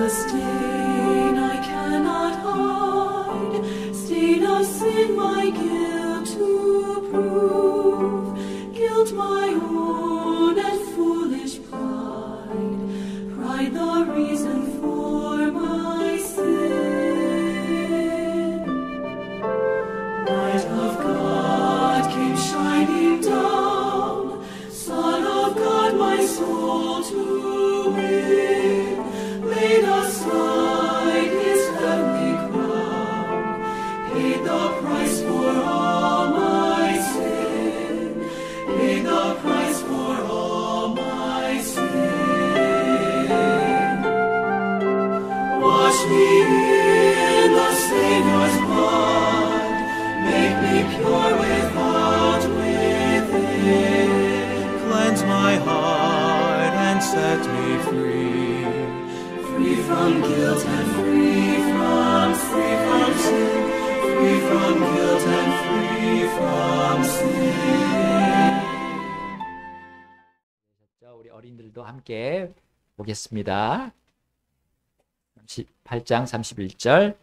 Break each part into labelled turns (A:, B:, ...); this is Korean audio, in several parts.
A: a stain I cannot hide, stain of sin my guilt to prove, guilt my own and foolish pride, pride the reason for my sin. Light of God came shining down, Son of God my soul to win, laid aside his heavenly crown, paid the price for all my sin, paid the price for all my sin. Wash me in the Savior's blood, make me pure without, within, cleanse my heart and set me free, free from guilt and free from sin, free from guilt and free from sin.
B: 우리 어린들도 함께 보겠습니다. 8장 31절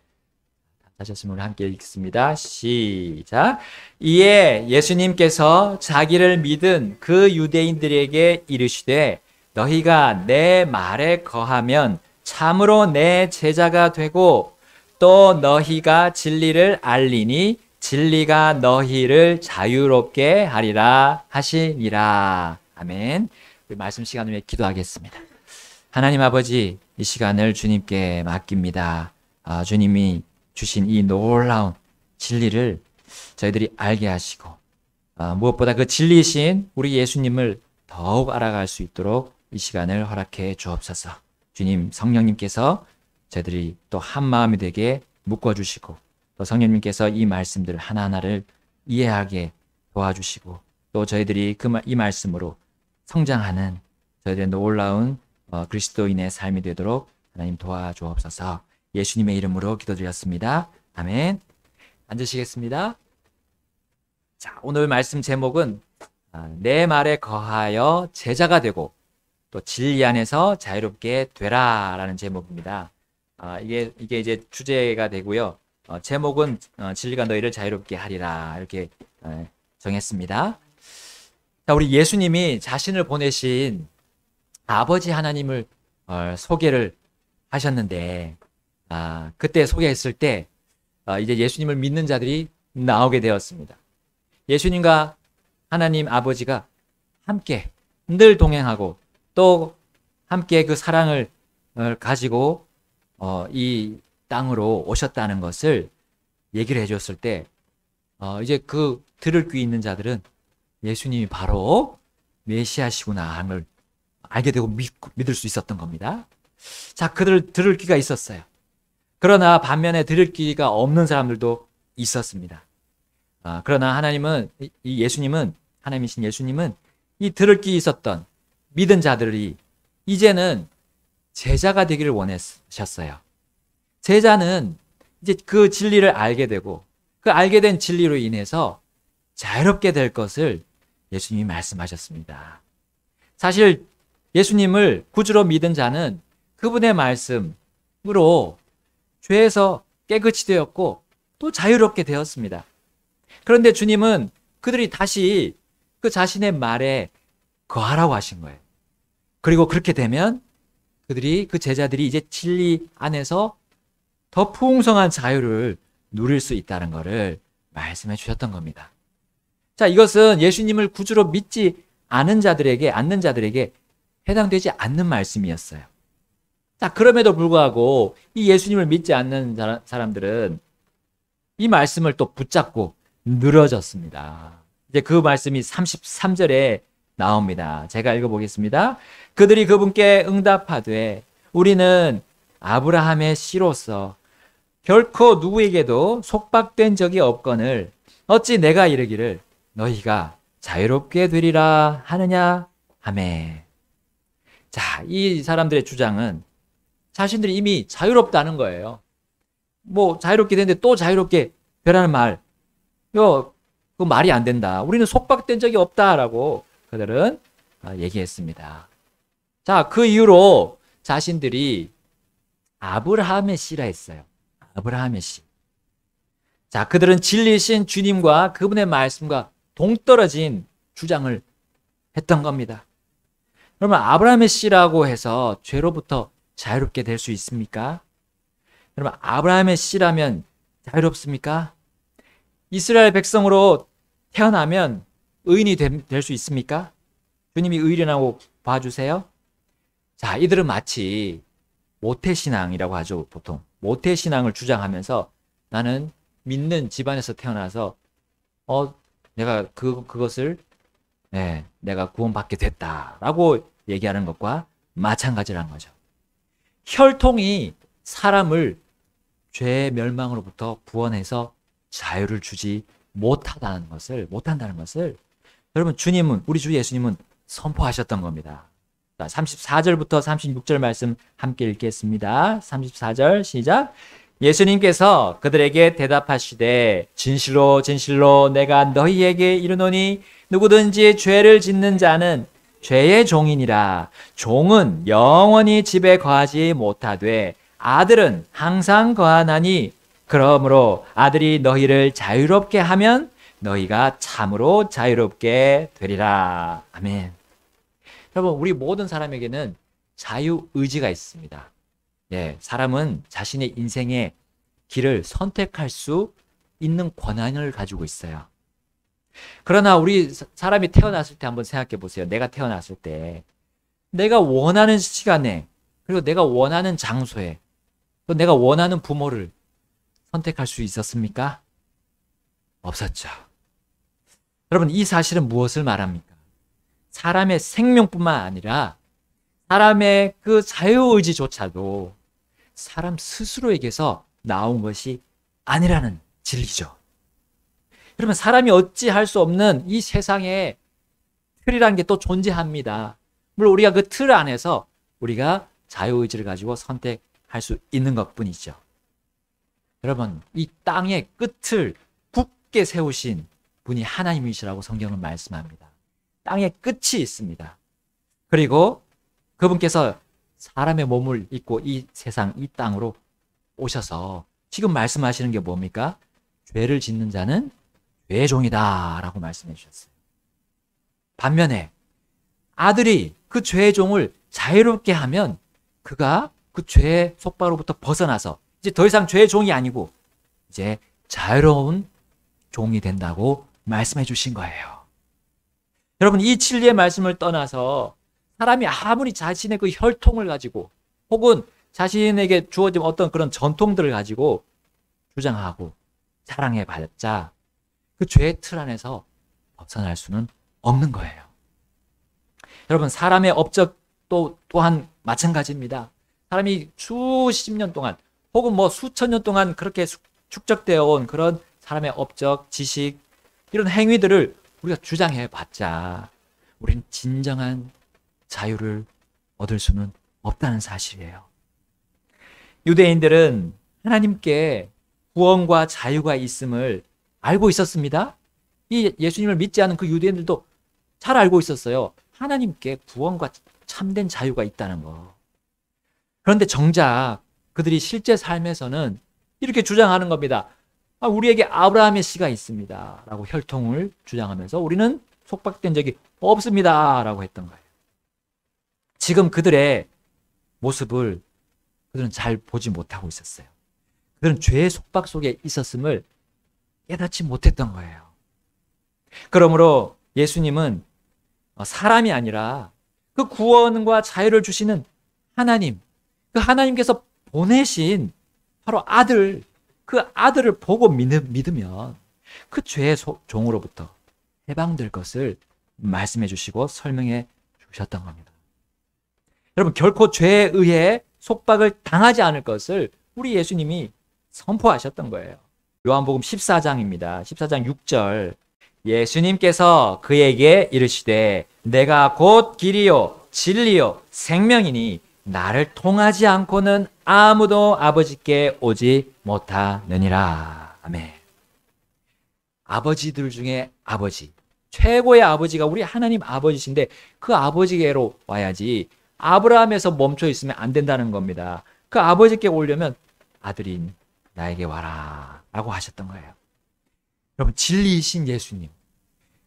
B: 하셨으면 우리 함께 읽습니다. 시작. 이에 예수님께서 자기를 믿은 그 유대인들에게 이르시되 너희가 내 말에 거하면 참으로 내 제자가 되고 또 너희가 진리를 알리니 진리가 너희를 자유롭게 하리라 하시니라. 아멘. 우리 말씀 시간을 위해 기도하겠습니다. 하나님 아버지, 이 시간을 주님께 맡깁니다. 주님이 주신 이 놀라운 진리를 저희들이 알게 하시고 무엇보다 그 진리이신 우리 예수님을 더욱 알아갈 수 있도록 이 시간을 허락해 주옵소서. 주님, 성령님께서 저희들이 또 한 마음이 되게 묶어주시고 또 성령님께서 이 말씀들 하나하나를 이해하게 도와주시고 또 저희들이 이 말씀으로 성장하는 저희들의 놀라운 그리스도인의 삶이 되도록 하나님 도와주옵소서. 예수님의 이름으로 기도드렸습니다. 아멘. 앉으시겠습니다. 자, 오늘 말씀 제목은 내 말에 거하여 제자가 되고 또 진리 안에서 자유롭게 되라라는 제목입니다. 이게 이제 주제가 되고요. 제목은 진리가 너희를 자유롭게 하리라 이렇게 정했습니다. 자, 우리 예수님이 자신을 보내신 아버지 하나님을 소개를 하셨는데 그때 소개했을 때 이제 예수님을 믿는 자들이 나오게 되었습니다. 예수님과 하나님 아버지가 함께 늘 동행하고 또 함께 그 사랑을 가지고 이 땅으로 오셨다는 것을 얘기를 해줬을 때 이제 그 들을 귀 있는 자들은 예수님이 바로 메시아시구나 하는 걸 알게 되고 믿을 수 있었던 겁니다. 자, 그들 들을 귀가 있었어요. 그러나 반면에 들을 귀가 없는 사람들도 있었습니다. 그러나 하나님이신 예수님은 이 들을 귀 있었던 믿은 자들이 이제는 제자가 되기를 원하셨어요. 제자는 이제 그 진리를 알게 되고 그 알게 된 진리로 인해서 자유롭게 될 것을 예수님이 말씀하셨습니다. 사실 예수님을 구주로 믿은 자는 그분의 말씀으로 죄에서 깨끗이 되었고 또 자유롭게 되었습니다. 그런데 주님은 그들이 다시 그 자신의 말에 거하라고 하신 거예요. 그리고 그렇게 되면 그 제자들이 이제 진리 안에서 더 풍성한 자유를 누릴 수 있다는 것을 말씀해 주셨던 겁니다. 자, 이것은 예수님을 구주로 믿지 않는 자들에게 해당되지 않는 말씀이었어요. 자, 그럼에도 불구하고 이 예수님을 믿지 않는 사람들은 이 말씀을 또 붙잡고 늘어졌습니다. 이제 그 말씀이 33절에 나옵니다. 제가 읽어보겠습니다. 그들이 그분께 응답하되 우리는 아브라함의 씨로서 결코 누구에게도 속박된 적이 없거늘 어찌 내가 이르기를 너희가 자유롭게 되리라 하느냐 하매. 자, 이 사람들의 주장은 자신들이 이미 자유롭다는 거예요. 뭐 자유롭게 되는데 또 자유롭게 되라는 말, 그 말이 안 된다. 우리는 속박된 적이 없다라고 그들은 얘기했습니다. 자, 그 이후로 자신들이 아브라함의 씨라 했어요. 아브라함의 씨. 자, 그들은 진리신 주님과 그분의 말씀과 동떨어진 주장을 했던 겁니다. 그러면 아브라함의 씨라고 해서 죄로부터 자유롭게 될 수 있습니까? 여러분, 아브라함의 씨라면 자유롭습니까? 이스라엘 백성으로 태어나면 의인이 될 수 있습니까? 주님이 의인이라고 봐주세요. 자, 이들은 마치 모태신앙이라고 하죠, 보통. 모태신앙을 주장하면서 나는 믿는 집안에서 태어나서 내가 그것을 내가 구원받게 됐다라고 얘기하는 것과 마찬가지라는 거죠. 혈통이 사람을 죄의 멸망으로부터 구원해서 자유를 주지 못한다는 것을 여러분, 주님은, 우리 주 예수님은 선포하셨던 겁니다. 자, 34절부터 36절 말씀 함께 읽겠습니다. 34절 시작. 예수님께서 그들에게 대답하시되 진실로 진실로 내가 너희에게 이르노니 누구든지 죄를 짓는 자는 죄의 종이니라. 종은 영원히 집에 거하지 못하되 아들은 항상 거하나니 그러므로 아들이 너희를 자유롭게 하면 너희가 참으로 자유롭게 되리라. 아멘. 여러분, 우리 모든 사람에게는 자유의지가 있습니다. 사람은 자신의 인생의 길을 선택할 수 있는 권한을 가지고 있어요. 그러나 우리 사람이 태어났을 때 한번 생각해 보세요. 내가 태어났을 때 내가 원하는 시간에, 그리고 내가 원하는 장소에, 또 내가 원하는 부모를 선택할 수 있었습니까? 없었죠. 여러분, 이 사실은 무엇을 말합니까? 사람의 생명뿐만 아니라 사람의 그 자유의지조차도 사람 스스로에게서 나온 것이 아니라는 진리죠. 그러면 사람이 어찌할 수 없는 이 세상에 틀이라는 게 또 존재합니다. 물론 우리가 그 틀 안에서 우리가 자유의지를 가지고 선택할 수 있는 것뿐이죠. 여러분, 이 땅의 끝을 굳게 세우신 분이 하나님이시라고 성경은 말씀합니다. 땅의 끝이 있습니다. 그리고 그분께서 사람의 몸을 입고 이 세상, 이 땅으로 오셔서 지금 말씀하시는 게 뭡니까? 죄를 짓는 자는 죄의 종이다 라고 말씀해 주셨어요. 반면에 아들이 그 죄의 종을 자유롭게 하면 그가 그 죄의 속박으로부터 벗어나서 이제 더 이상 죄의 종이 아니고 이제 자유로운 종이 된다고 말씀해 주신 거예요. 여러분, 이 진리의 말씀을 떠나서 사람이 아무리 자신의 그 혈통을 가지고 혹은 자신에게 주어진 어떤 그런 전통들을 가지고 주장하고 자랑해 봤자 그 죄의 틀 안에서 벗어날 수는 없는 거예요. 여러분, 사람의 업적도 또한 마찬가지입니다. 사람이 수십 년 동안 혹은 뭐 수천 년 동안 그렇게 축적되어 온 그런 사람의 업적, 지식, 이런 행위들을 우리가 주장해 봤자 우리는 진정한 자유를 얻을 수는 없다는 사실이에요. 유대인들은 하나님께 구원과 자유가 있음을 알고 있었습니다. 이 예수님을 믿지 않은 그 유대인들도 잘 알고 있었어요. 하나님께 구원과 참된 자유가 있다는 거. 그런데 정작 그들이 실제 삶에서는 이렇게 주장하는 겁니다. 우리에게 아브라함의 씨가 있습니다 라고 혈통을 주장하면서 우리는 속박된 적이 없습니다 라고 했던 거예요. 지금 그들의 모습을 그들은 잘 보지 못하고 있었어요. 그들은 죄의 속박 속에 있었음을 깨닫지 못했던 거예요. 그러므로 예수님은 사람이 아니라 그 구원과 자유를 주시는 하나님, 그 하나님께서 보내신 바로 아들, 그 아들을 보고 믿으면 그 죄의 종으로부터 해방될 것을 말씀해 주시고 설명해 주셨던 겁니다. 여러분, 결코 죄에 의해 속박을 당하지 않을 것을 우리 예수님이 선포하셨던 거예요. 요한복음 14장입니다. 14장 6절. 예수님께서 그에게 이르시되 내가 곧 길이요 진리요 생명이니 나를 통하지 않고는 아무도 아버지께 오지 못하느니라. 아멘. 아버지들 중에 아버지, 최고의 아버지가 우리 하나님 아버지신데 그 아버지께로 와야지 아브라함에서 멈춰 있으면 안 된다는 겁니다. 그 아버지께 오려면 아들인 나에게 와라 라고 하셨던 거예요. 여러분, 진리이신 예수님,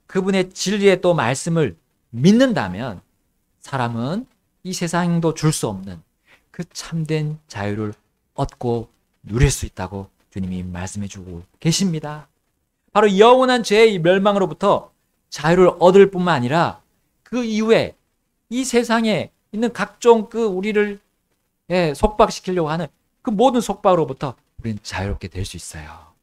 B: 그분의 진리의 또 말씀을 믿는다면 사람은 이 세상도 줄 수 없는 그 참된 자유를 얻고 누릴 수 있다고 주님이 말씀해 주고 계십니다. 바로 영원한 죄의 멸망으로부터 자유를 얻을 뿐만 아니라 그 이후에 이 세상에 있는 각종 그 우리를 속박시키려고 하는 그 모든 속박으로부터 우리는 자유롭게 될 수 있어요.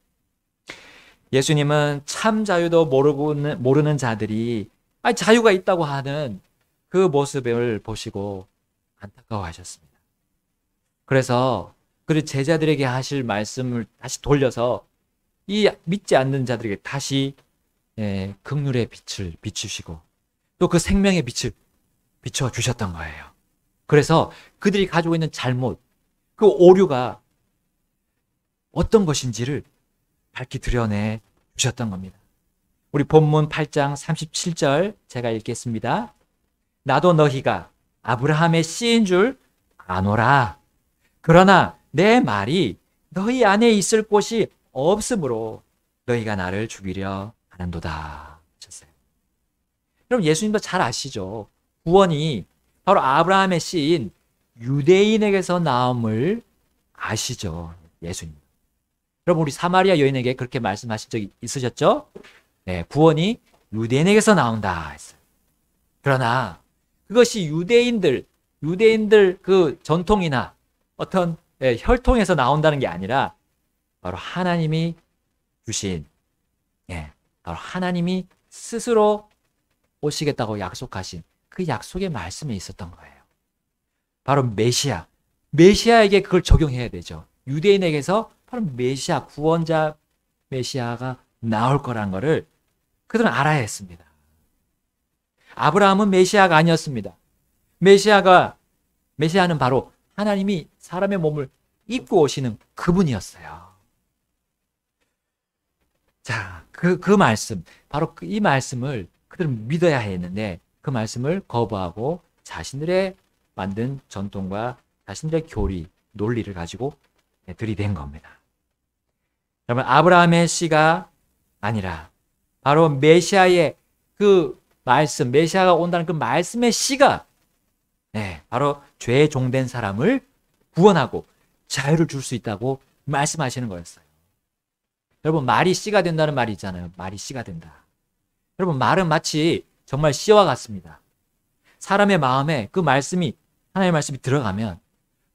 B: 예수님은 참 자유도 모르는 자들이 자유가 있다고 하는 그 모습을 보시고 안타까워하셨습니다. 그래서 그 제자들에게 하실 말씀을 다시 돌려서 이 믿지 않는 자들에게 다시 긍휼의 빛을 비추시고 또 그 생명의 빛을 비춰주셨던 거예요. 그래서 그들이 가지고 있는 잘못, 그 오류가 어떤 것인지를 밝히 드러내 주셨던 겁니다. 우리 본문 8장 37절 제가 읽겠습니다. 나도 너희가 아브라함의 씨인 줄 아노라. 그러나 내 말이 너희 안에 있을 곳이 없으므로 너희가 나를 죽이려 하는도다 하셨어요. 여러분, 예수님도 잘 아시죠? 구원이 바로 아브라함의 씨인 유대인에게서 나옴을 아시죠? 예수님. 여러분, 우리 사마리아 여인에게 그렇게 말씀하신 적이 있으셨죠? 네, 구원이 유대인에게서 나온다 했어요. 그러나 그것이 유대인들 그 전통이나 어떤 혈통에서 나온다는 게 아니라 바로 하나님이 주신, 바로 하나님이 스스로 오시겠다고 약속하신 그 약속의 말씀에 있었던 거예요. 바로 메시아에게 그걸 적용해야 되죠. 유대인에게서 바로 메시아, 구원자 메시아가 나올 거란 거를 그들은 알아야 했습니다. 아브라함은 메시아가 아니었습니다. 메시아는 바로 하나님이 사람의 몸을 입고 오시는 그분이었어요. 자, 그 말씀, 바로 이 말씀을 그들은 믿어야 했는데 그 말씀을 거부하고 자신들의 만든 전통과 자신들의 교리, 논리를 가지고 들이댄 겁니다. 여러분, 아브라함의 씨가 아니라 바로 메시아의 그 말씀, 메시아가 온다는 그 말씀의 씨가 바로 죄에 종된 사람을 구원하고 자유를 줄 수 있다고 말씀하시는 거였어요. 여러분, 말이 씨가 된다는 말이 있잖아요. 말이 씨가 된다. 여러분, 말은 마치 정말 씨와 같습니다. 사람의 마음에 그 말씀이, 하나님의 말씀이 들어가면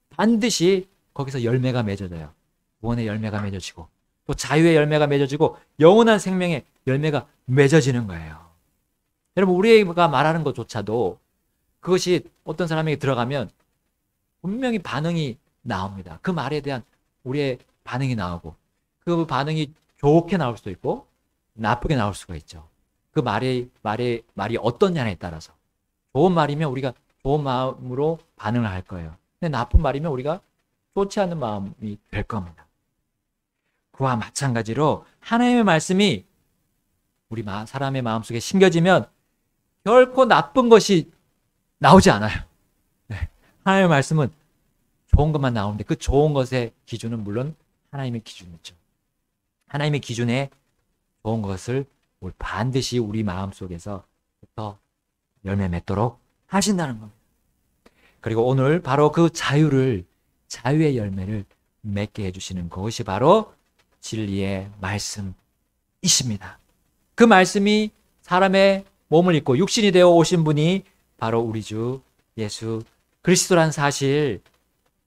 B: 반드시 거기서 열매가 맺어져요. 구원의 열매가 맺어지고 또 자유의 열매가 맺어지고 영원한 생명의 열매가 맺어지는 거예요. 여러분, 우리가 말하는 것조차도 그것이 어떤 사람에게 들어가면 분명히 반응이 나옵니다. 그 말에 대한 우리의 반응이 나오고 그 반응이 좋게 나올 수도 있고 나쁘게 나올 수가 있죠. 그 말이 어떠냐에 따라서 좋은 말이면 우리가 좋은 마음으로 반응을 할 거예요. 근데 나쁜 말이면 우리가 좋지 않은 마음이 될 겁니다. 그와 마찬가지로 하나님의 말씀이 우리 사람의 마음속에 심겨지면 결코 나쁜 것이 나오지 않아요. 하나님의 말씀은 좋은 것만 나오는데 그 좋은 것의 기준은 물론 하나님의 기준이죠. 하나님의 기준에 좋은 것을 반드시 우리 마음속에서부터 열매 맺도록 하신다는 겁니다. 그리고 오늘 바로 그 자유의 열매를 맺게 해주시는 그것이 바로 진리의 말씀이십니다. 그 말씀이 사람의 몸을 입고 육신이 되어 오신 분이 바로 우리 주 예수 그리스도라는 사실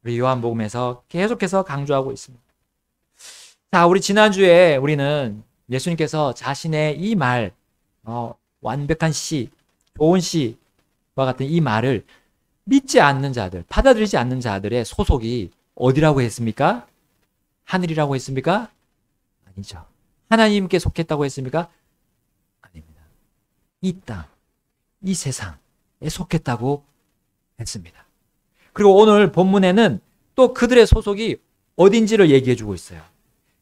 B: 우리 요한복음에서 계속해서 강조하고 있습니다. 자, 우리 지난주에 우리는 예수님께서 자신의 이 말, 완벽한 시, 좋은 시와 같은 이 말을 믿지 않는 자들, 받아들이지 않는 자들의 소속이 어디라고 했습니까? 하늘이라고 했습니까? 아니죠. 하나님께 속했다고 했습니까? 아닙니다. 이 땅, 이 세상에 속했다고 했습니다. 그리고 오늘 본문에는 또 그들의 소속이 어딘지를 얘기해주고 있어요.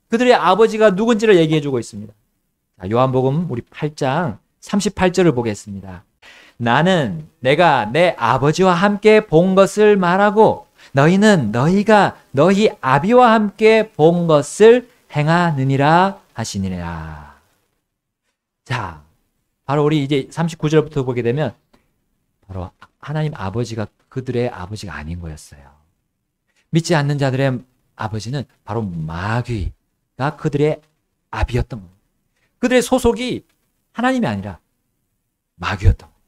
B: 그들의 아버지가 누군지를 얘기해주고 있습니다. 자, 요한복음 우리 8장 38절을 보겠습니다. 나는 내가 내 아버지와 함께 본 것을 말하고 너희는 너희가 너희 아비와 함께 본 것을 행하느니라 하시니라. 자, 바로 우리 이제 39절부터 보게 되면 바로 하나님 아버지가 그들의 아버지가 아닌 거였어요. 믿지 않는 자들의 아버지는 바로 마귀가 그들의 아비였던 거예요. 그들의 소속이 하나님이 아니라 마귀였던 거예요.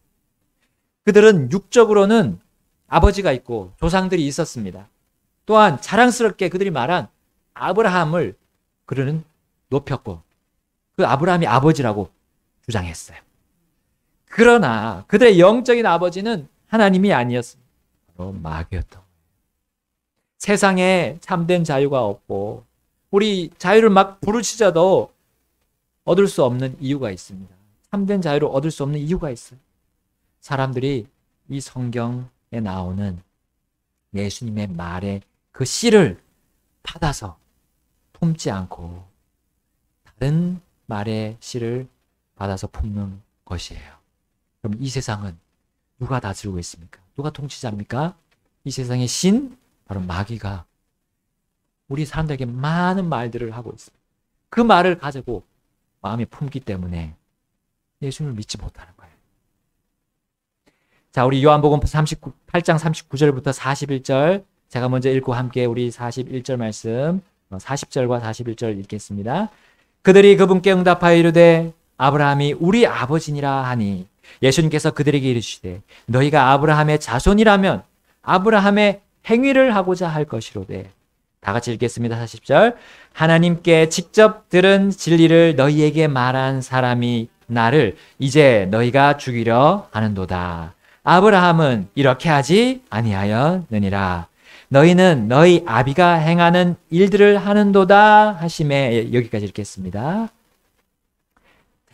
B: 그들은 육적으로는 아버지가 있고 조상들이 있었습니다. 또한 자랑스럽게 그들이 말한 아브라함을 그들은 높였고 그 아브라함이 아버지라고 주장했어요. 그러나 그들의 영적인 아버지는 하나님이 아니었습니다. 바로 마귀였던 거예요. 세상에 참된 자유가 없고 우리 자유를 막 부르짖어도 얻을 수 없는 이유가 있습니다. 참된 자유를 얻을 수 없는 이유가 있어요. 사람들이 이 성경에 나오는 예수님의 말의 그 씨를 받아서 품지 않고 다른 말의 씨를 받아서 품는 것이에요. 그럼 이 세상은 누가 다스리고 있습니까? 누가 통치자입니까? 이 세상의 신, 바로 마귀가 우리 사람들에게 많은 말들을 하고 있습니다. 그 말을 가지고 마음에 품기 때문에 예수님을 믿지 못하는 거예요. 자, 우리 요한복음 8장 39절부터 41절 제가 먼저 읽고 함께 우리 41절 말씀 40절과 41절 읽겠습니다. 그들이 그분께 응답하여 이르되 아브라함이 우리 아버지니라 하니 예수님께서 그들에게 이르시되 너희가 아브라함의 자손이라면 아브라함의 행위를 하고자 할 것이로되. 다 같이 읽겠습니다. 40절. 하나님께 직접 들은 진리를 너희에게 말한 사람이 나를 이제 너희가 죽이려 하는도다. 아브라함은 이렇게 하지 아니하였느니라. 너희는 너희 아비가 행하는 일들을 하는도다 하심에. 여기까지 읽겠습니다.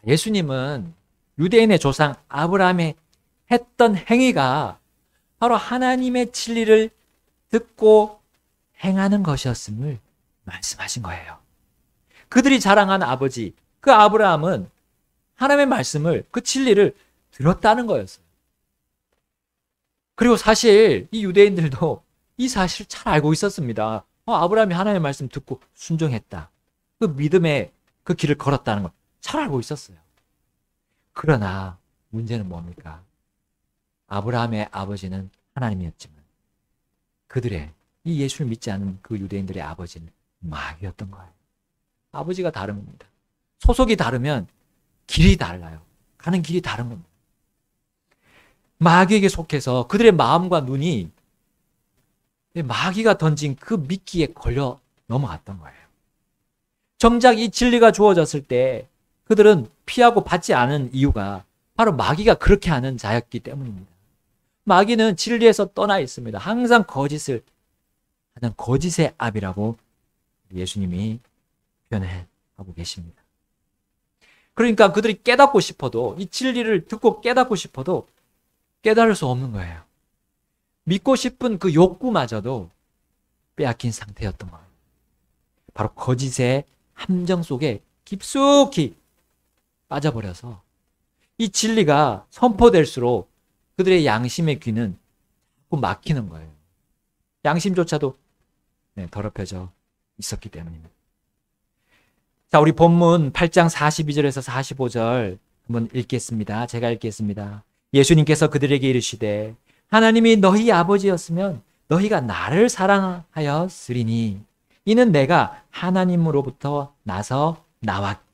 B: 예수님은 유대인의 조상 아브라함의 했던 행위가 바로 하나님의 진리를 듣고 행하는 것이었음을 말씀하신 거예요. 그들이 자랑한 아버지, 그 아브라함은 하나님의 말씀을, 그 진리를 들었다는 거였어요. 그리고 사실 이 유대인들도 이 사실을 잘 알고 있었습니다. 아브라함이 하나님의 말씀 듣고 순종했다. 그 믿음의 그 길을 걸었다는 걸 잘 알고 있었어요. 그러나 문제는 뭡니까? 아브라함의 아버지는 하나님이었지만 그들의 이 예수를 믿지 않는 그 유대인들의 아버지는 마귀였던 거예요. 아버지가 다른 겁니다. 소속이 다르면 길이 달라요. 가는 길이 다른 겁니다. 마귀에게 속해서 그들의 마음과 눈이 마귀가 던진 그 미끼에 걸려 넘어갔던 거예요. 정작 이 진리가 주어졌을 때 그들은 피하고 받지 않은 이유가 바로 마귀가 그렇게 하는 자였기 때문입니다. 마귀는 진리에서 떠나 있습니다. 항상 거짓을 하는 거짓의 아비라고 예수님이 표현하고 계십니다. 그러니까 그들이 깨닫고 싶어도, 이 진리를 듣고 깨닫고 싶어도 깨달을 수 없는 거예요. 믿고 싶은 그 욕구마저도 빼앗긴 상태였던 거예요. 바로 거짓의 함정 속에 깊숙이 빠져버려서 이 진리가 선포될수록 그들의 양심의 귀는 자꾸 막히는 거예요. 양심조차도 더럽혀져 있었기 때문입니다. 자, 우리 본문 8장 42절에서 45절 한번 읽겠습니다. 제가 읽겠습니다. 예수님께서 그들에게 이르시되 하나님이 너희 아버지였으면 너희가 나를 사랑하였으리니 이는 내가 하나님으로부터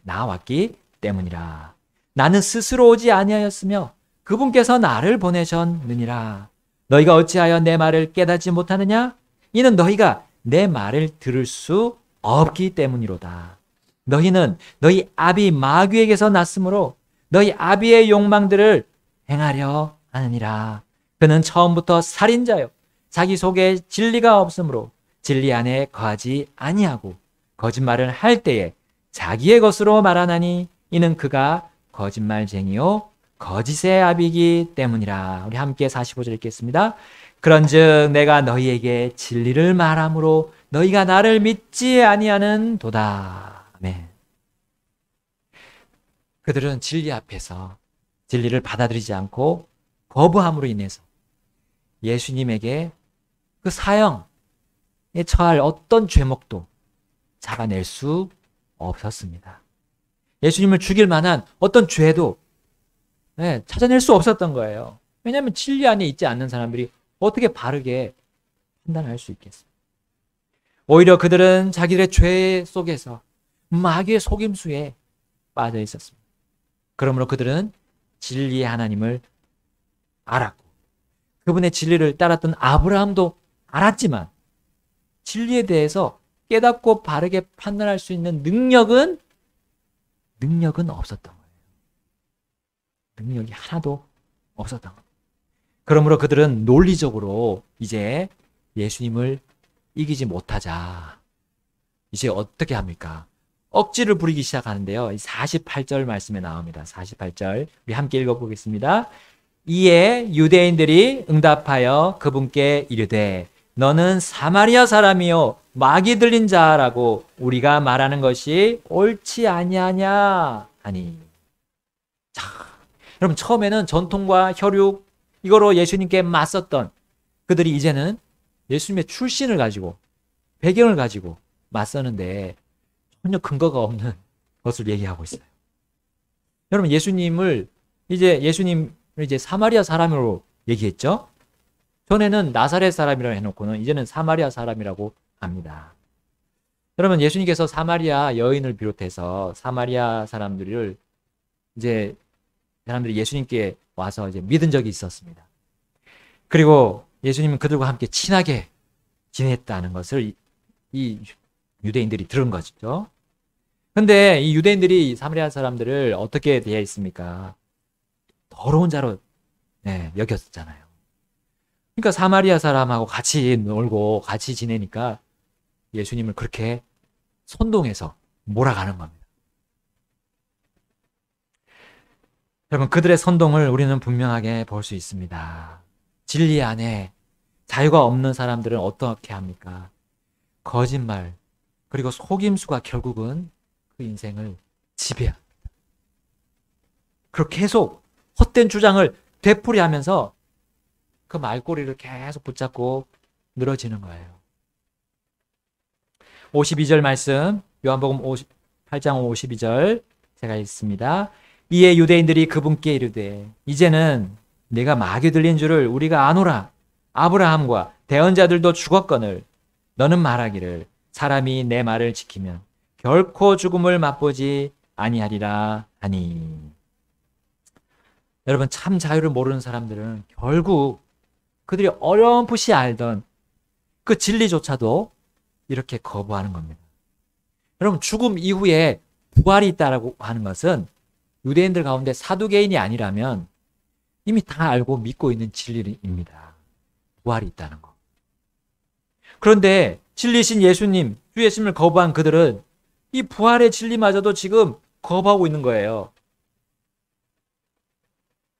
B: 나왔기 때문이라. 나는 스스로 오지 아니하였으며 그분께서 나를 보내셨느니라. 너희가 어찌하여 내 말을 깨닫지 못하느냐? 이는 너희가 내 말을 들을 수 없기 때문이로다. 너희는 너희 아비 마귀에게서 났으므로 너희 아비의 욕망들을 행하려 하느니라. 그는 처음부터 살인자요 자기 속에 진리가 없으므로 진리 안에 거하지 아니하고 거짓말을 할 때에 자기의 것으로 말하나니 이는 그가 거짓말쟁이요 거짓의 아비이기 때문이라. 우리 함께 45절 읽겠습니다. 그런즉 내가 너희에게 진리를 말하므로 너희가 나를 믿지 아니하는 도다. 아멘. 그들은 진리 앞에서 진리를 받아들이지 않고 거부함으로 인해서 예수님에게 그 사형, 처할 어떤 죄목도 잡아낼 수 없었습니다. 예수님을 죽일 만한 어떤 죄도 찾아낼 수 없었던 거예요. 왜냐하면 진리 안에 있지 않는 사람들이 어떻게 바르게 판단할 수 있겠습니까? 오히려 그들은 자기들의 죄 속에서 마귀의 속임수에 빠져 있었습니다. 그러므로 그들은 진리의 하나님을 알았고 그분의 진리를 따랐던 아브라함도 알았지만 진리에 대해서 깨닫고 바르게 판단할 수 있는 능력은 없었던 거예요. 능력이 하나도 없었던 거예요. 그러므로 그들은 논리적으로 이제 예수님을 이기지 못하자. 이제 어떻게 합니까? 억지를 부리기 시작하는데요. 48절 말씀에 나옵니다. 48절 우리 함께 읽어보겠습니다. 이에 유대인들이 응답하여 그분께 이르되 너는 사마리아 사람이요 마귀 들린 자라고 우리가 말하는 것이 옳지 아니하냐 하니. 자, 여러분 처음에는 전통과 혈육 이거로 예수님께 맞섰던 그들이 이제는 예수님의 출신을 가지고 배경을 가지고 맞서는데 전혀 근거가 없는 것을 얘기하고 있어요. 여러분 예수님을 이제 사마리아 사람으로 얘기했죠. 전에는 나사렛 사람이라고 해놓고는 이제는 사마리아 사람이라고 합니다. 여러분 예수님께서 사마리아 여인을 비롯해서 사마리아 사람들이 예수님께 와서 이제 믿은 적이 있었습니다. 그리고 예수님은 그들과 함께 친하게 지냈다는 것을 이 유대인들이 들은 것이죠. 근데 이 유대인들이 사마리아 사람들을 어떻게 대했습니까? 더러운 자로 여겼잖아요. 그러니까 사마리아 사람하고 같이 놀고 같이 지내니까 예수님을 그렇게 선동해서 몰아가는 겁니다. 여러분 그들의 선동을 우리는 분명하게 볼 수 있습니다. 진리 안에 자유가 없는 사람들은 어떻게 합니까? 거짓말 그리고 속임수가 결국은 그 인생을 지배합니다. 그리고 계속 헛된 주장을 되풀이하면서 그 말꼬리를 계속 붙잡고 늘어지는 거예요. 52절 말씀 요한복음 8장 52절 제가 읽습니다. 이에 유대인들이 그분께 이르되 이제는 내가 마귀 들린 줄을 우리가 아노라. 아브라함과 대언자들도 죽었거늘 너는 말하기를 사람이 내 말을 지키면 결코 죽음을 맛보지 아니하리라 하니. 여러분 참 자유를 모르는 사람들은 결국 그들이 어렴풋이 알던 그 진리조차도 이렇게 거부하는 겁니다. 여러분 죽음 이후에 부활이 있다라고 하는 것은 유대인들 가운데 사두개인이 아니라면 이미 다 알고 믿고 있는 진리입니다. 부활이 있다는 거. 그런데 진리신 예수님, 주 예수님을 거부한 그들은 이 부활의 진리마저도 지금 거부하고 있는 거예요.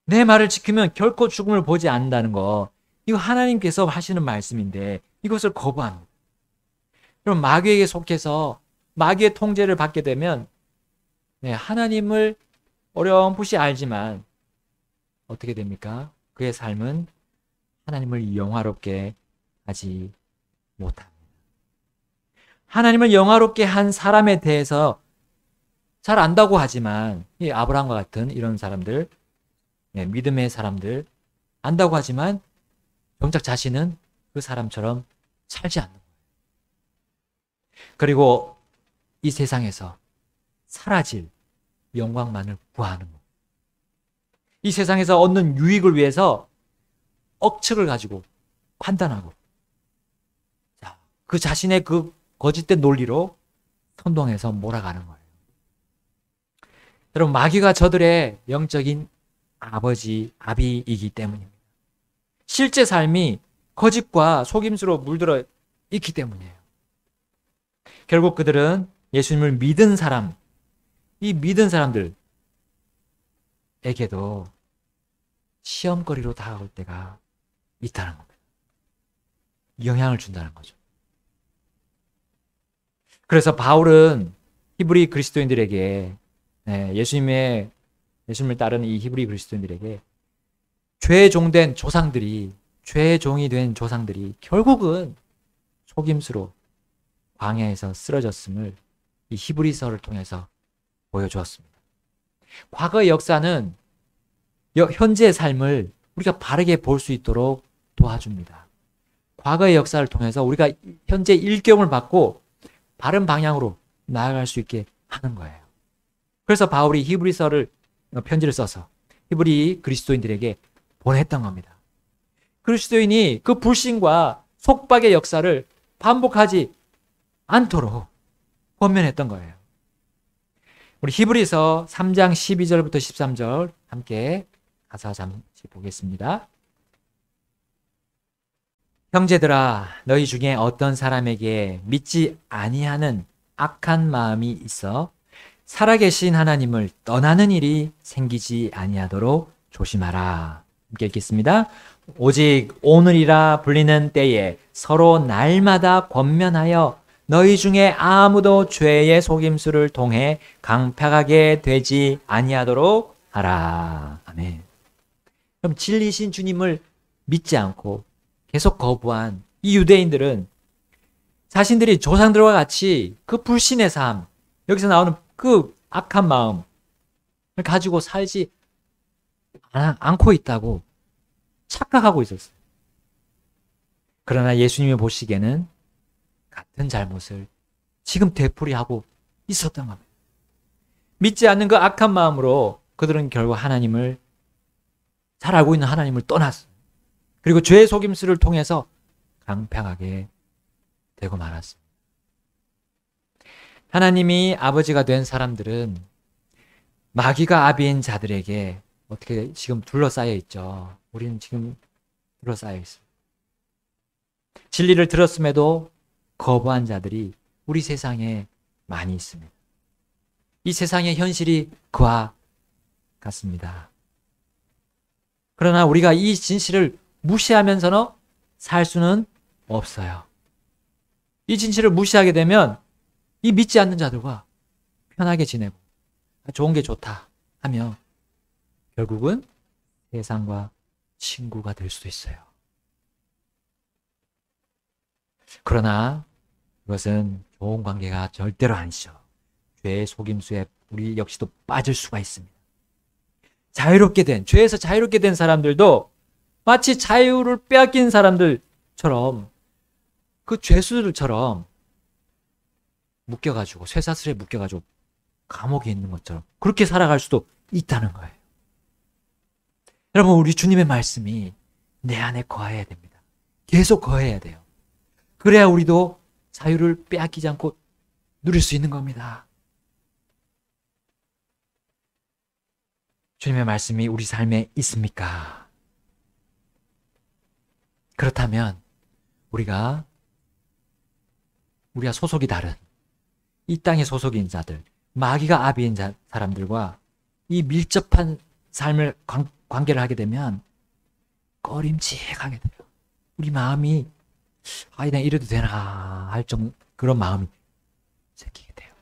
B: 내 말을 지키면 결코 죽음을 보지 않는다는 거. 이거 하나님께서 하시는 말씀인데 이것을 거부합니다. 그럼 마귀에게 속해서 마귀의 통제를 받게 되면 하나님을 어렴풋이 알지만 어떻게 됩니까? 그의 삶은 하나님을 영화롭게 하지 못합니다. 하나님을 영화롭게 한 사람에 대해서 잘 안다고 하지만 이 아브라함과 같은 이런 사람들, 믿음의 사람들 안다고 하지만 정작 자신은 그 사람처럼 살지 않는 거예요. 그리고 이 세상에서 사라질 영광만을 구하는 거예요. 이 세상에서 얻는 유익을 위해서 억측을 가지고 판단하고 그 자신의 그 거짓된 논리로 선동해서 몰아가는 거예요. 여러분 마귀가 저들의 영적인 아비이기 때문입니다. 실제 삶이 거짓과 속임수로 물들어 있기 때문이에요. 결국 그들은 예수님을 믿은 사람, 이 믿은 사람들에게도 시험거리로 다가올 때가 있다는 겁니다. 영향을 준다는 거죠. 그래서 바울은 히브리 그리스도인들에게 예수님을 따르는 이 히브리 그리스도인들에게 죄의 종이 된 조상들이 결국은 속임수로 광야에서 쓰러졌음을 이 히브리서를 통해서 보여주었습니다. 과거의 역사는 현재의 삶을 우리가 바르게 볼 수 있도록 도와줍니다. 과거의 역사를 통해서 우리가 현재 일경을 받고 바른 방향으로 나아갈 수 있게 하는 거예요. 그래서 바울이 히브리서를 편지를 써서 히브리 그리스도인들에게 보냈던 겁니다. 그리스도인이 그 불신과 속박의 역사를 반복하지 않도록 권면했던 거예요. 우리 히브리서 3장 12절부터 13절 함께 가사 잠시 보겠습니다. 형제들아, 너희 중에 어떤 사람에게 믿지 아니하는 악한 마음이 있어 살아계신 하나님을 떠나는 일이 생기지 아니하도록 조심하라. 함께 읽겠습니다. 오직 오늘이라 불리는 때에 서로 날마다 권면하여 너희 중에 아무도 죄의 속임수를 통해 강팍하게 되지 아니하도록 하라. 아멘. 그럼 진리신 주님을 믿지 않고 계속 거부한 이 유대인들은 자신들이 조상들과 같이 그 불신의 삶, 여기서 나오는 그 악한 마음을 가지고 살지 않고 있다고 착각하고 있었어요. 그러나 예수님이 보시기에는 같은 잘못을 지금 되풀이하고 있었던 겁니다. 믿지 않는 그 악한 마음으로 그들은 결국 하나님을, 잘 알고 있는 하나님을 떠났어요. 그리고 죄의 속임수를 통해서 강팍하게 되고 말았습니다. 하나님이 아버지가 된 사람들은 마귀가 아비인 자들에게 어떻게 지금 둘러싸여 있죠. 우리는 지금 둘러싸여 있습니다. 진리를 들었음에도 거부한 자들이 우리 세상에 많이 있습니다. 이 세상의 현실이 그와 같습니다. 그러나 우리가 이 진실을 무시하면서는 살 수는 없어요. 이 진실을 무시하게 되면 이 믿지 않는 자들과 편하게 지내고 좋은 게 좋다 하며 결국은 세상과 친구가 될 수도 있어요. 그러나 그것은 좋은 관계가 절대로 아니죠. 죄의 속임수에 우리 역시도 빠질 수가 있습니다. 자유롭게 된, 죄에서 자유롭게 된 사람들도 마치 자유를 빼앗긴 사람들처럼 그 죄수들처럼 묶여가지고, 쇠사슬에 묶여가지고 감옥에 있는 것처럼 그렇게 살아갈 수도 있다는 거예요. 여러분, 우리 주님의 말씀이 내 안에 거해야 됩니다. 계속 거해야 돼요. 그래야 우리도 자유를 빼앗기지 않고 누릴 수 있는 겁니다. 주님의 말씀이 우리 삶에 있습니까? 그렇다면 우리가 소속이 다른 이 땅의 소속인 자들, 마귀가 아비인 사람들과 이 밀접한 삶을 관계를 하게 되면 꺼림칙하게 돼요. 우리 마음이 내가 이래도 되나 할 정도 그런 마음이 생기게 돼요.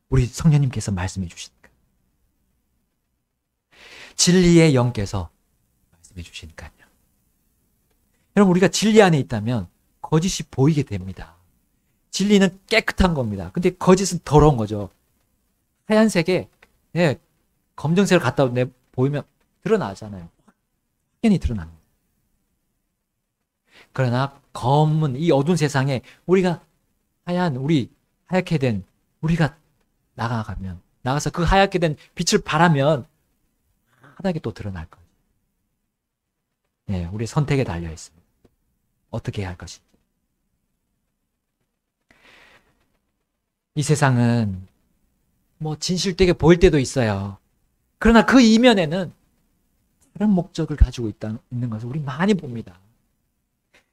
B: 우리 성령님께서 말씀해 주시니까, 진리의 영께서 말씀해 주시니까요. 여러분, 우리가 진리 안에 있다면 거짓이 보이게 됩니다. 진리는 깨끗한 겁니다. 근데 거짓은 더러운 거죠. 하얀색에 검정색을 갖다 보이면 드러나잖아요. 확연히 드러납니다. 그러나 검은 이 어두운 세상에 우리가 하얗게 된 우리가 나가서 그 하얗게 된 빛을 바라면 환하게 또 드러날 거예요. 우리의 선택에 달려 있습니다. 어떻게 해야 할 것인지. 이 세상은 진실되게 보일 때도 있어요. 그러나 그 이면에는 다른 목적을 가지고 있는 것을 우리 많이 봅니다.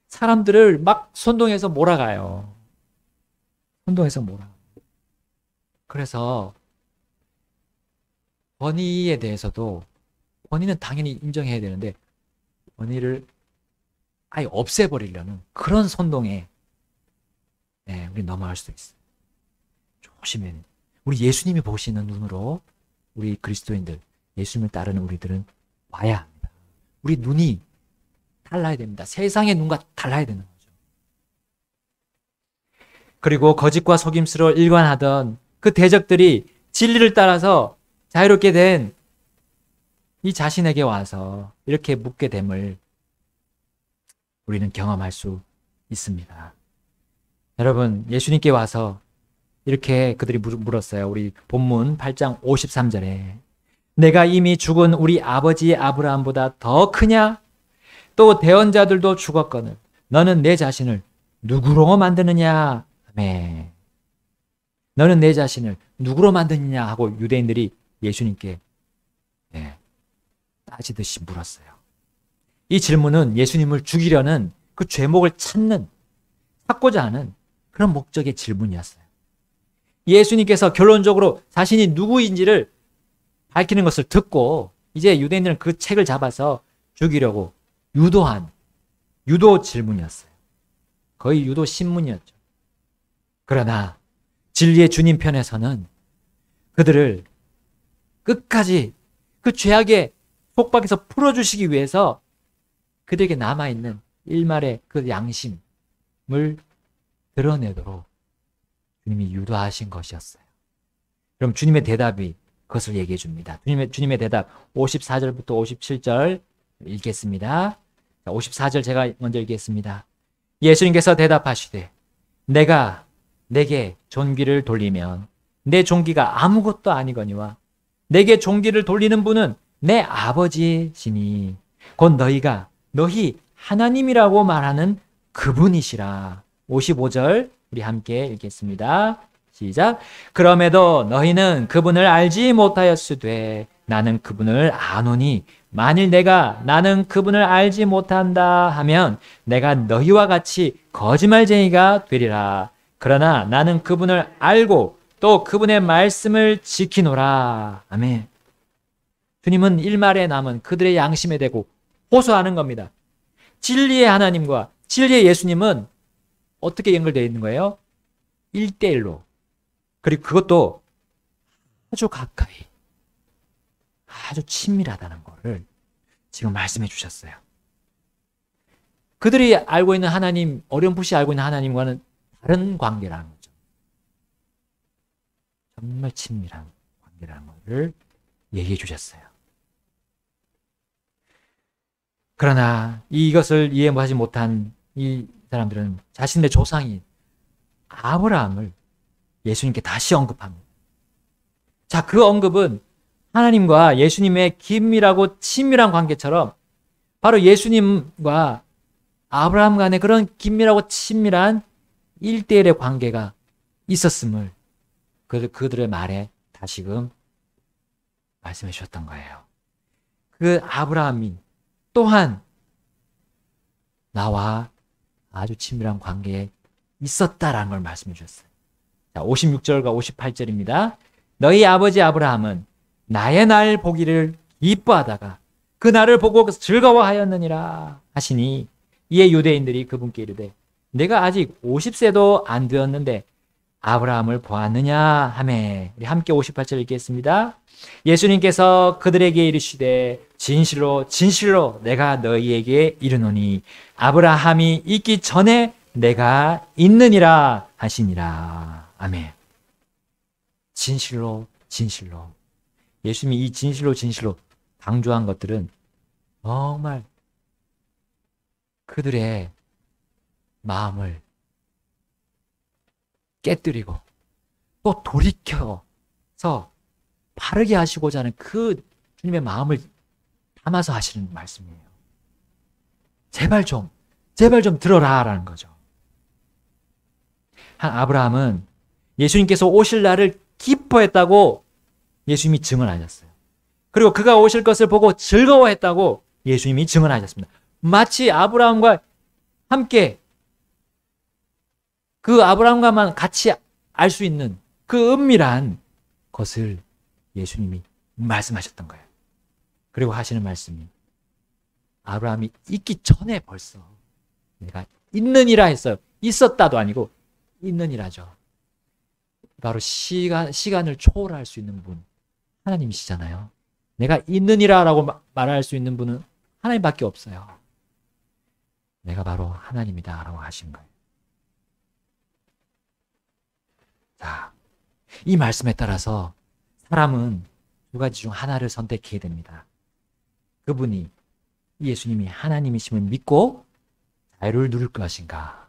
B: 사람들을 막 선동해서 몰아가요. 그래서 권위에 대해서도, 권위는 당연히 인정해야 되는데 권위를 아예 없애버리려는 그런 선동에 우리 넘어갈 수도 있어요. 조심해야 돼요. 우리 예수님이 보시는 눈으로 우리 그리스도인들, 예수님을 따르는 우리들은 봐야 합니다. 우리 눈이 달라야 됩니다. 세상의 눈과 달라야 되는 거죠. 그리고 거짓과 속임수로 일관하던 그 대적들이 진리를 따라서 자유롭게 된 이 자신에게 와서 이렇게 묻게 됨을 우리는 경험할 수 있습니다. 여러분, 예수님께 와서 이렇게 그들이 물었어요. 우리 본문 8장 53절에 내가 이미 죽은 우리 아버지 아브라함보다 더 크냐? 또 대언자들도 죽었거늘 너는 내 자신을 누구로 만드느냐? 아멘. 너는 내 자신을 누구로 만드느냐 하고 유대인들이 예수님께 따지듯이 물었어요. 이 질문은 예수님을 죽이려는 그 죄목을 찾고자 하는 그런 목적의 질문이었어요. 예수님께서 결론적으로 자신이 누구인지를 밝히는 것을 듣고 이제 유대인들은 그 책을 잡아서 죽이려고 유도한 유도 질문이었어요. 거의 유도 신문이었죠. 그러나 진리의 주님 편에서는 그들을 끝까지 그 죄악의 속박에서 풀어주시기 위해서 그들에게 남아있는 일말의 그 양심을 드러내도록 주님이 유도하신 것이었어요. 그럼 주님의 대답이 그것을 얘기해 줍니다. 주님의 대답 54절부터 57절 읽겠습니다. 54절 제가 먼저 읽겠습니다. 예수님께서 대답하시되 내가 내게 존귀를 돌리면 내 존귀가 아무것도 아니거니와 내게 존귀를 돌리는 분은 내 아버지시니 곧 너희 하나님이라고 말하는 그분이시라. 55절 우리 함께 읽겠습니다. 시작. 그럼에도 너희는 그분을 알지 못하였으되 나는 그분을 아노니 만일 나는 그분을 알지 못한다 하면 내가 너희와 같이 거짓말쟁이가 되리라. 그러나 나는 그분을 알고 또 그분의 말씀을 지키노라. 아멘. 주님은 일말에 남은 그들의 양심에 대고 호소하는 겁니다. 진리의 하나님과 진리의 예수님은 어떻게 연결되어 있는 거예요? 1대1로. 그리고 그것도 아주 가까이, 아주 친밀하다는 것을 지금 말씀해 주셨어요. 그들이 알고 있는 하나님, 어렴풋이 알고 있는 하나님과는 다른 관계라는 거죠. 정말 친밀한 관계라는 것을 얘기해 주셨어요. 그러나 이것을 이해하지 못한 이 사람들은 자신의 조상인 아브라함을 예수님께 다시 언급합니다. 자, 그 언급은 하나님과 예수님의 긴밀하고 친밀한 관계처럼 바로 예수님과 아브라함 간의 그런 긴밀하고 친밀한 1대1의 관계가 있었음을 그들의 말에 다시금 말씀해 주셨던 거예요. 그 아브라함이 또한 나와 아주 친밀한 관계에 있었다라는 걸 말씀해 주셨어요. 자, 56절과 58절입니다. 너희 아버지 아브라함은 나의 날 보기를 기뻐하다가 그 날을 보고 즐거워하였느니라 하시니 이에 유대인들이 그분께 이르되 내가 아직 50세도 안 되었는데 아브라함을 보았느냐 하매. 우리 함께 58절 읽겠습니다. 예수님께서 그들에게 이르시되 진실로 진실로 내가 너희에게 이르노니 아브라함이 있기 전에 내가 있느니라 하시니라. 아멘. 진실로 진실로. 예수님이 이 진실로 진실로 강조한 것들은 정말 그들의 마음을 깨뜨리고 또 돌이켜서 바르게 하시고자 하는 그 주님의 마음을 담아서 하시는 말씀이에요. 제발 좀 들어라 라는 거죠. 아브라함은 예수님께서 오실 날을 기뻐했다고 예수님이 증언하셨어요. 그리고 그가 오실 것을 보고 즐거워했다고 예수님이 증언하셨습니다. 마치 아브라함과 함께 그 아브라함과만 같이 알 수 있는 그 은밀한 것을 예수님이 말씀하셨던 거예요. 그리고 하시는 말씀이 아브라함이 있기 전에 벌써 내가 있느니라 했어요. 있었다도 아니고 있느니라죠. 바로 시간을 초월할 수 있는 분 하나님이시잖아요. 내가 있느니라라고 말할 수 있는 분은 하나님밖에 없어요. 내가 바로 하나님이다라고 하신 거예요. 이 말씀에 따라서 사람은 두 가지 중 하나를 선택해야 됩니다. 그분이 예수님이 하나님이심을 믿고 자유를 누릴 것인가,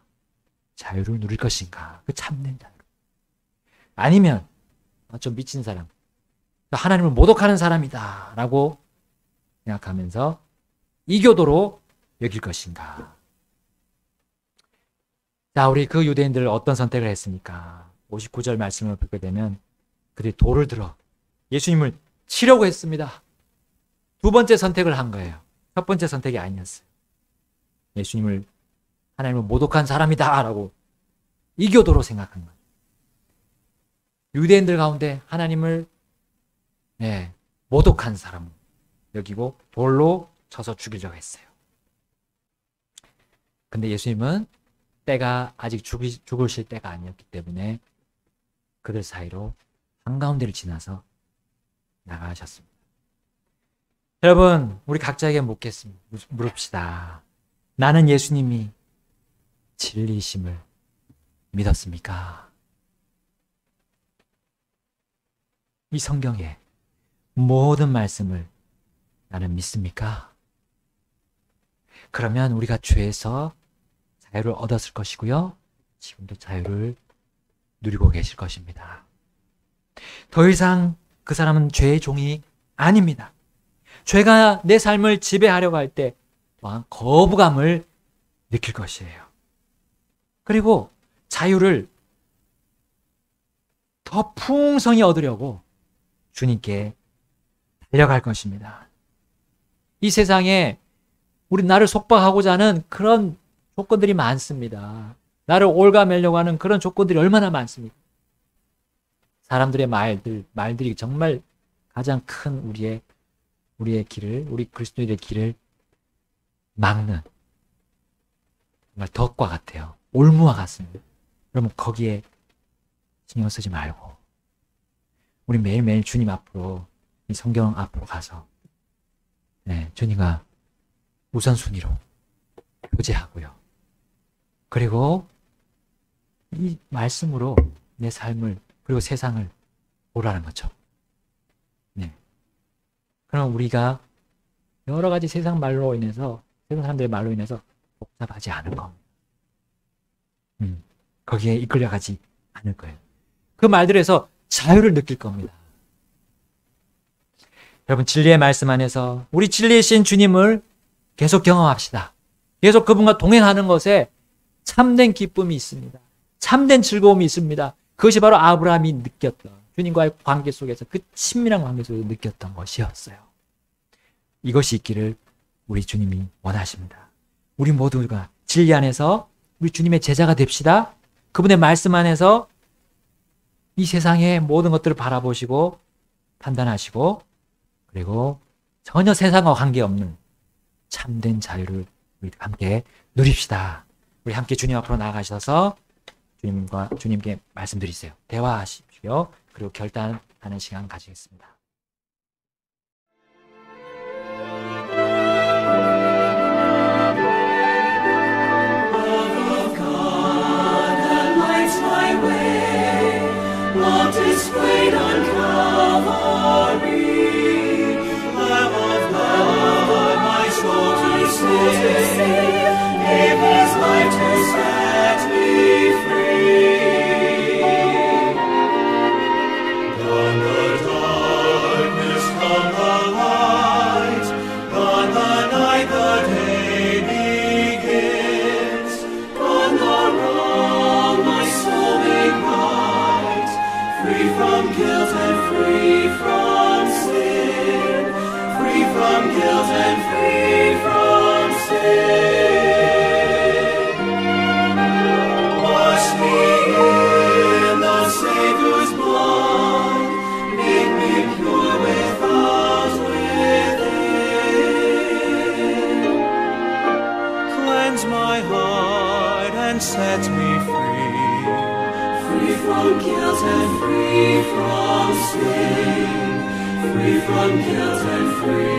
B: 자유를 누릴 것인가, 그 참된 자유. 아니면 좀 미친 사람, 하나님을 모독하는 사람이다 라고 생각하면서 이교도로 여길 것인가. 자, 우리 그 유대인들 어떤 선택을 했습니까? 59절 말씀을 보게 되면 그들이 돌을 들어 예수님을 치려고 했습니다. 두 번째 선택을 한 거예요. 첫 번째 선택이 아니었어요. 예수님을 하나님을 모독한 사람이다 라고 이교도로 생각한 거예요. 유대인들 가운데 하나님을 모독한 사람 여기고 돌로 쳐서 죽이려고 했어요. 근데 예수님은 때가 아직 죽으실 때가 아니었기 때문에 그들 사이로 한가운데를 지나서 나가셨습니다. 여러분, 우리 각자에게 물읍시다. 나는 예수님이 진리이심을 믿었습니까? 이 성경의 모든 말씀을 나는 믿습니까? 그러면 우리가 죄에서 자유를 얻었을 것이고요. 지금도 자유를 누리고 계실 것입니다. 더 이상 그 사람은 죄의 종이 아닙니다. 죄가 내 삶을 지배하려고 할 때 또한 거부감을 느낄 것이에요. 그리고 자유를 더 풍성히 얻으려고 주님께 달려갈 것입니다. 이 세상에 나를 속박하고자 하는 그런 조건들이 많습니다. 나를 올가매려고 하는 그런 조건들이 얼마나 많습니까? 사람들의 말들이 정말 가장 큰 우리의 길을, 우리 그리스도인의 길을 막는 정말 덫과 같아요. 올무와 같습니다. 여러분, 거기에 신경 쓰지 말고 우리 매일매일 주님 앞으로, 이 성경 앞으로 가서 주님과 우선순위로 교제하고요. 그리고 이 말씀으로 내 삶을 그리고 세상을 보라는 거죠. 그럼 우리가 여러 가지 세상 말로 인해서, 세상 사람들의 말로 인해서 복잡하지 않을 겁니다. 거기에 이끌려가지 않을 거예요. 그 말들에서 자유를 느낄 겁니다. 여러분, 진리의 말씀 안에서 우리 진리이신 주님을 계속 경험합시다. 계속 그분과 동행하는 것에 참된 기쁨이 있습니다. 참된 즐거움이 있습니다. 그것이 바로 아브라함이 느꼈던, 주님과의 관계 속에서, 그 친밀한 관계 속에서 느꼈던 것이었어요. 이것이 있기를 우리 주님이 원하십니다. 우리 모두가 진리 안에서 우리 주님의 제자가 됩시다. 그분의 말씀 안에서 이 세상의 모든 것들을 바라보시고 판단하시고, 그리고 전혀 세상과 관계없는 참된 자유를 우리 함께 누립시다. 우리 함께 주님 앞으로 나아가셔서 주님께 말씀드리세요. 대화하십시오. 그리고 결단하는 시간 가지겠습니다.
A: Displayed on Calvary, Lamb of God, my soul to sing, gave His life to set me free. Gone the darkness, come the light, gone the night, the day begins. Gone the wrong, my soul made right, free from guilt and free from sin, free from guilt and free from sin. Wash me in the Savior's blood, make me pure without, within. Cleanse my heart and set me free, free from guilt and free from sin, free from guilt and free